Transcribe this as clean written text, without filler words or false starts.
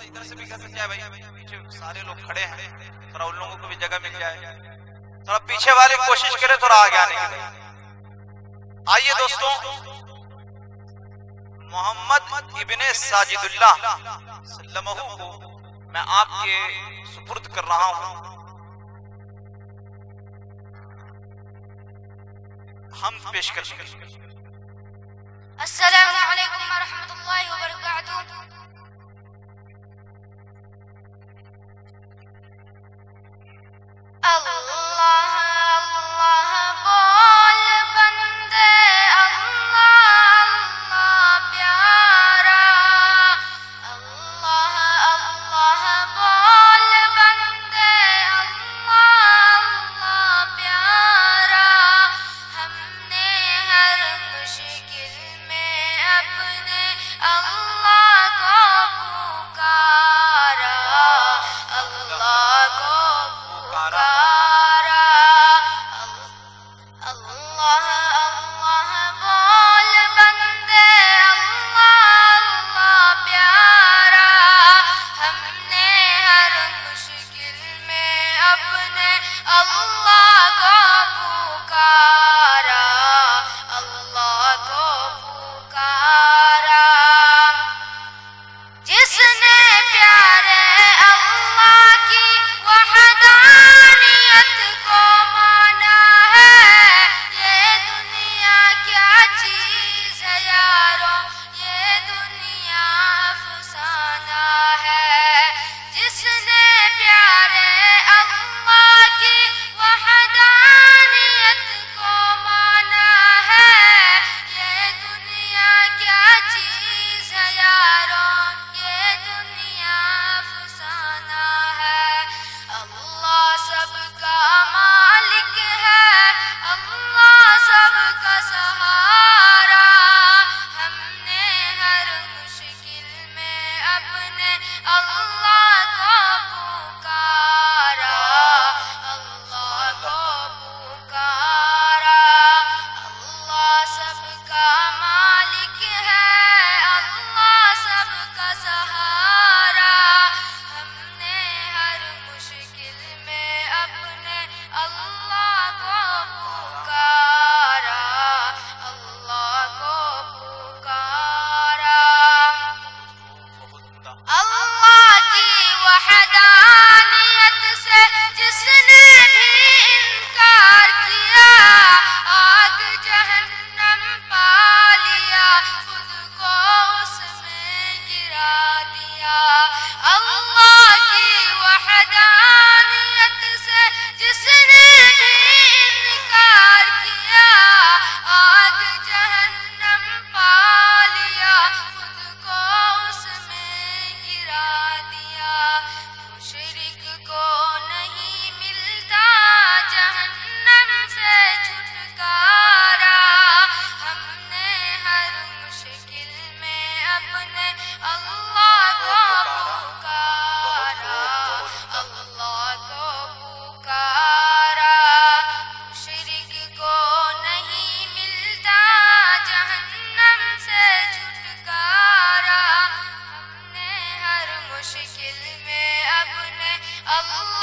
ادھر سے بھی کر سکتے ہیں بھائی، پیچھے سارے لوگ کھڑے ہیں، تھوڑا ان لوگوں کو بھی جگہ مل جائے، تھوڑا پیچھے والے کوشش کرے تھوڑا آگے آنے کی۔ آئیے دوستوں، محمد ابن ساجد اللہ سلمہ کو میں آپ کے سپرد کر رہا ہوں۔ ہم پیش کر لیں۔ السلام علیکم ورحمۃ اللہ وبرکاتہ۔ اللہ اللہ بول بندے، اللہ اللہ پیارا، اللہ اللہ بول بندے، اللہ اللہ پیارا، ہم نے ہر مشکل میں اپنے اللہ کو پکارا، اللہ کو پکارا، اللہ اللہ بول بندے، اللہ اللہ پیارا، ہم نے ہر مشکل میں اپنے اللہ کو پکارا، اللہ کو پکارا، جس نے پیارے اللہ کی وحدانیت کو مانا ہے، یہ دنیا کیا چیز ہے یارو، یہ دنیا افسانہ ہے، جس نے پیارے اللہ کی وحدانیت کو مانا ہے، یہ دنیا کیا چیز ہے یارو، یہ دنیا افسانہ ہے، اللہ سب کا مالک ہے، اللہ سب کا سہارا، ہم نے ہر مشکل میں اپنے اللہ کو پکارا، اللہ کو پکارا، اللہ سب کا مالک ہے، اللہ سب کا سہارا، ہم نے ہر مشکل میں اپنے اللہ کو پکارا، اللہ کو پکارا، اللہ کی وحدانیت سے جس نے بھی انکار کیا، آگ جہنم پا لیا، خود کو اس میں گرا دیا، اللہ کی وحدانیت سے جس نے بھی انکار کیا، آگ جہنم پا لیا، خود کو اس میں گرا دیا، مشرک کو نہیں ملتا جہنم سے چھٹکارا، ہم نے ہر مشکل میں اپنے اللہ کو پکارا، اللہ کو پکارا، مشرک کو نہیں ملتا جہنم سے چھٹکارا، ہم نے ہر مشکل میں اپنے اللہ